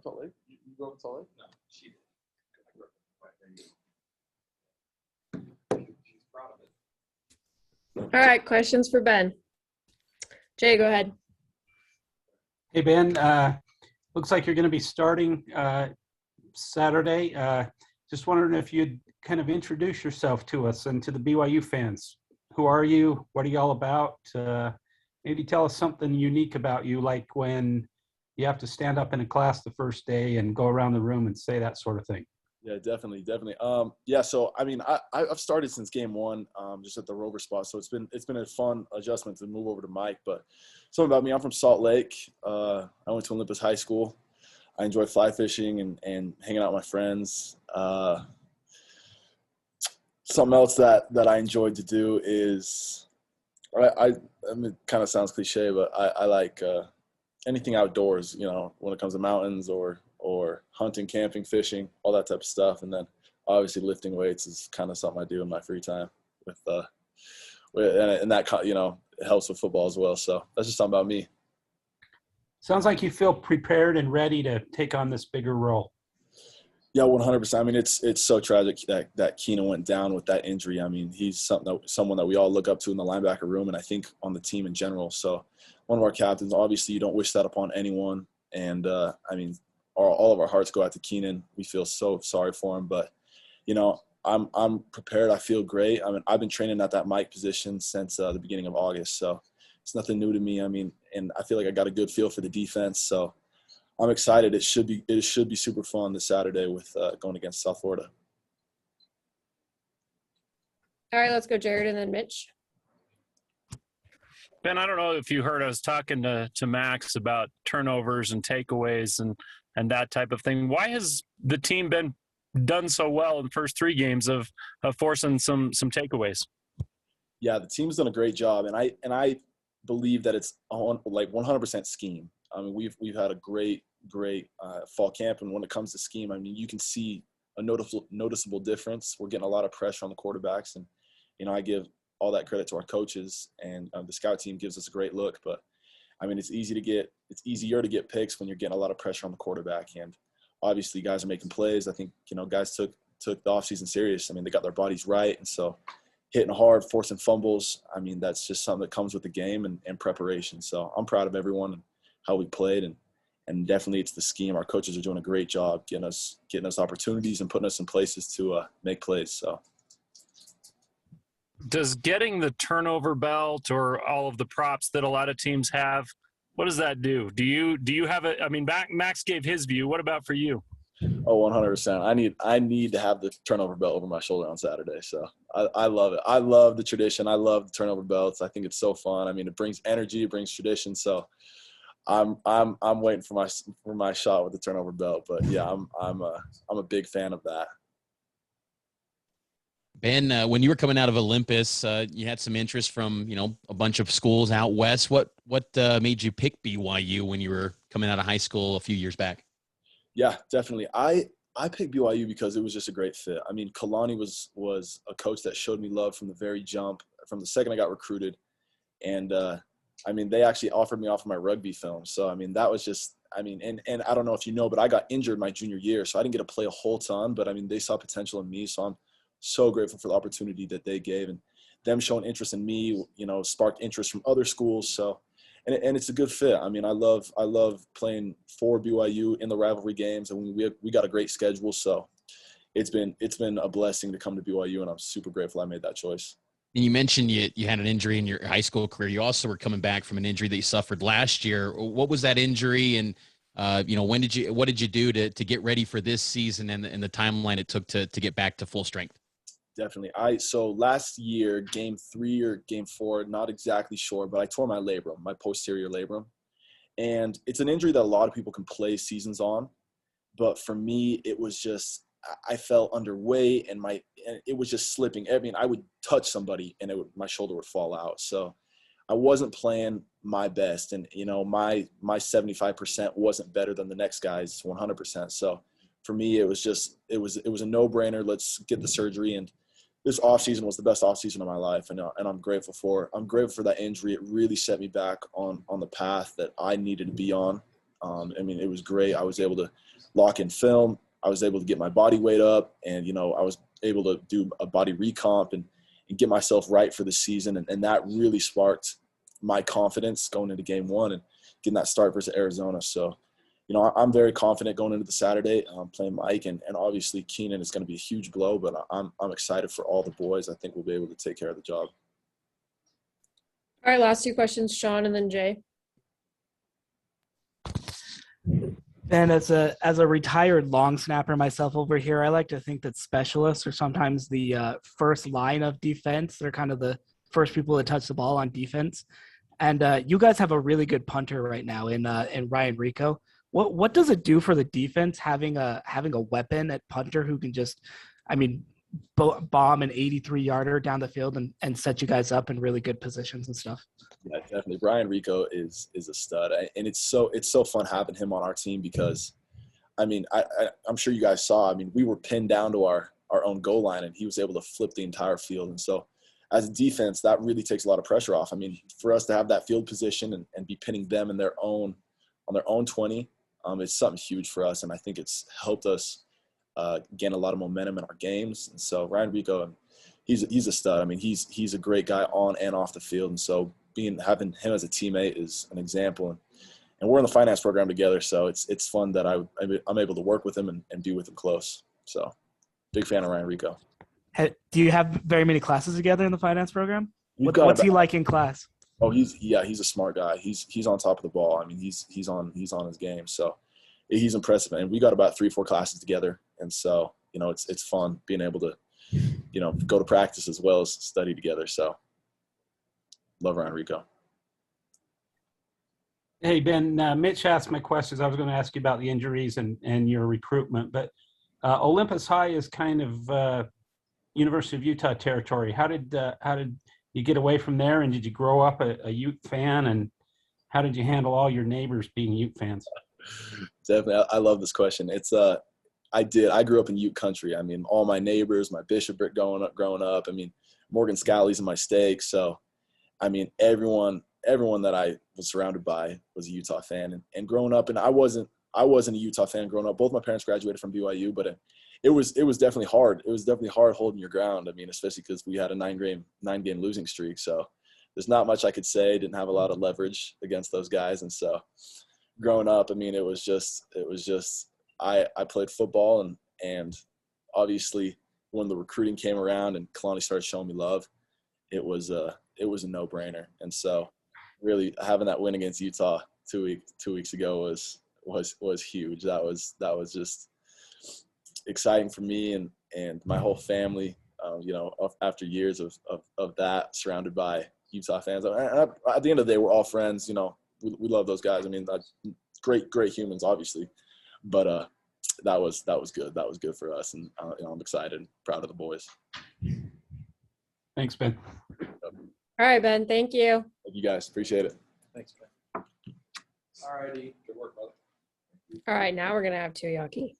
Salt Lake? You grew up in Salt Lake? No, she did. I grew up in She's proud of it. All right, questions for Ben. Jay, go ahead. Hey, Ben. Looks like you're going to be starting Saturday. Just wondering if you'd kind of introduce yourself to us and to the BYU fans. Who are you? What are you all about? Maybe tell us something unique about you, like when you have to stand up in a class the first day and go around the room and say that sort of thing. Yeah, definitely. So I mean, I've started since game one, just at the rover spot. So it's been a fun adjustment to move over to Mike. But something about me, I'm from Salt Lake. I went to Olympus High School. I enjoy fly fishing and hanging out with my friends. Something else that I enjoyed to do is I mean, it kind of sounds cliche, but I like anything outdoors, you know, when it comes to mountains or hunting, camping, fishing, all that type of stuff. And then obviously lifting weights is kind of something I do in my free time and that, you know, it helps with football as well. So that's just something about me. Sounds like you feel prepared and ready to take on this bigger role. Yeah, 100%. I mean, it's so tragic that Keenan went down with that injury. I mean, he's someone that we all look up to in the linebacker room, and I think on the team in general. So one of our captains, obviously you don't wish that upon anyone. And, I mean, all of our hearts go out to Keenan. We feel so sorry for him. But, you know, I'm prepared. I feel great. I mean, I've been training at that Mike position since the beginning of August. So it's nothing new to me. I mean, and I feel like I got a good feel for the defense. So I'm excited. It should be super fun this Saturday with going against South Florida. All right, let's go Jared and then Mitch. Ben, I don't know if you heard, I was talking to Max about turnovers and takeaways and that type of thing. Why has the team been done so well in the first three games of forcing some takeaways? Yeah, the team's done a great job, and I believe that it's like 100% scheme. I mean, we've had a great fall camp, and when it comes to scheme, I mean, you can see a noticeable difference. We're getting a lot of pressure on the quarterbacks, and you know, I give all that credit to our coaches, and the scout team gives us a great look. But I mean, it's easier to get picks when you're getting a lot of pressure on the quarterback, and obviously guys are making plays. I think, you know, guys took the offseason serious. I mean, they got their bodies right, and so hitting hard, forcing fumbles, I mean, that's just something that comes with the game and preparation. So I'm proud of everyone and how we played, and definitely it's the scheme. Our coaches are doing a great job getting us opportunities and putting us in places to make plays. So does getting the turnover belt or all of the props that a lot of teams have, what does that do? Do you have it? I mean, Max gave his view. What about for you? Oh, 100%. I need to have the turnover belt over my shoulder on Saturday. So I love it. I love the tradition. I love the turnover belts. I think it's so fun. I mean, it brings energy, it brings tradition. So I'm waiting for my shot with the turnover belt. But yeah, I'm a big fan of that. Ben, when you were coming out of Olympus, you had some interest from, you know, a bunch of schools out west. What made you pick BYU when you were coming out of high school a few years back? Yeah, definitely. I picked BYU because it was just a great fit. I mean, Kalani was a coach that showed me love from the very jump, from the second I got recruited. And, I mean, they actually offered me off of my rugby film. So, I mean, that was just – I mean, and I don't know if you know, but I got injured my junior year, so I didn't get to play a whole ton. But, I mean, they saw potential in me, so I'm so grateful for the opportunity that they gave. And them showing interest in me, you know, sparked interest from other schools. So – and it's a good fit. I mean, I love playing for BYU in the rivalry games, and we got a great schedule. So it's been a blessing to come to BYU, and I'm super grateful I made that choice. And you mentioned you had an injury in your high school career. You also were coming back from an injury that you suffered last year. What was that injury, and you know, what did you do to get ready for this season and the timeline it took to get back to full strength? Definitely. So last year, game 3 or game 4, not exactly sure, but I tore my labrum, my posterior labrum. And it's an injury that a lot of people can play seasons on. But for me, it was just, I felt underweight and it was just slipping. I mean, I would touch somebody and my shoulder would fall out. So I wasn't playing my best. And, you know, my 75% wasn't better than the next guy's 100%. So for me, it was a no-brainer. Let's get the surgery. And this offseason was the best offseason of my life, and I'm grateful for that injury. It really set me back on the path that I needed to be on. I mean, it was great. I was able to lock in film. I was able to get my body weight up, and, you know, I was able to do a body recomp and get myself right for the season. And that really sparked my confidence going into game one and getting that start versus Arizona. So, you know, I'm very confident going into the Saturday, playing Mike, and obviously Keenan is going to be a huge blow, but I'm excited for all the boys. I think we'll be able to take care of the job. All right, last two questions, Sean and then Jay. And as a retired long snapper myself over here, I like to think that specialists are sometimes the first line of defense. They're kind of the first people that touch the ball on defense. And you guys have a really good punter right now in Ryan Rico. What does it do for the defense having a weapon at punter who can just, I mean, bomb an 83-yarder down the field and set you guys up in really good positions and stuff? Yeah, definitely. Brian Rico is a stud, and it's so fun having him on our team because, I mean, I'm sure you guys saw. I mean, we were pinned down to our own goal line, and he was able to flip the entire field. And so, as a defense, that really takes a lot of pressure off. I mean, for us to have that field position and be pinning them in on their own 20, it's something huge for us, and I think it's helped us gain a lot of momentum in our games. And so, Ryan Rico, he's a stud. I mean, he's a great guy on and off the field, and so having him as a teammate is an example. And we're in the finance program together, so it's fun that I'm able to work with him and be with him close. So big fan of Ryan Rico. Do you have very many classes together in the finance program? What's he like in class? Oh, he's a smart guy. He's on top of the ball. I mean, he's on his game. So he's impressive. And we got about 3-4 classes together. And so, you know, it's fun being able to, you know, go to practice as well as study together. So love Ryan Rico. Hey, Ben, Mitch asked my questions. I was going to ask you about the injuries and your recruitment, but Olympus High is kind of University of Utah territory. How did you get away from there, and did you grow up a Ute fan, and how did you handle all your neighbors being Ute fans? Definitely. I love this question. I grew up in Ute country. I mean, all my neighbors, my bishopric growing up. I mean, Morgan Scalley's in my stake. So, I mean, everyone that I was surrounded by was a Utah fan. And growing up, and I wasn't a Utah fan growing up. Both my parents graduated from BYU, but it was definitely hard. It was definitely hard holding your ground. I mean, especially because we had a 9-game losing streak. So there's not much I could say. Didn't have a lot of leverage against those guys. And so growing up, I mean, it was just I played football, and obviously when the recruiting came around and Kalani started showing me love, it was a no-brainer. And so really having that win against Utah 2 weeks ago was huge. That was just exciting for me and my whole family. You know, after years of that, surrounded by Utah fans. And at the end of the day, we're all friends. You know, we love those guys. I mean, great humans, obviously, but that was good. That was good for us, and you know, I'm excited and proud of the boys. Thanks, Ben. All right, Ben. Thank you. Thank you guys. Appreciate it. Thanks, man. All righty. Good work, brother. All right, now we're gonna have teriyaki.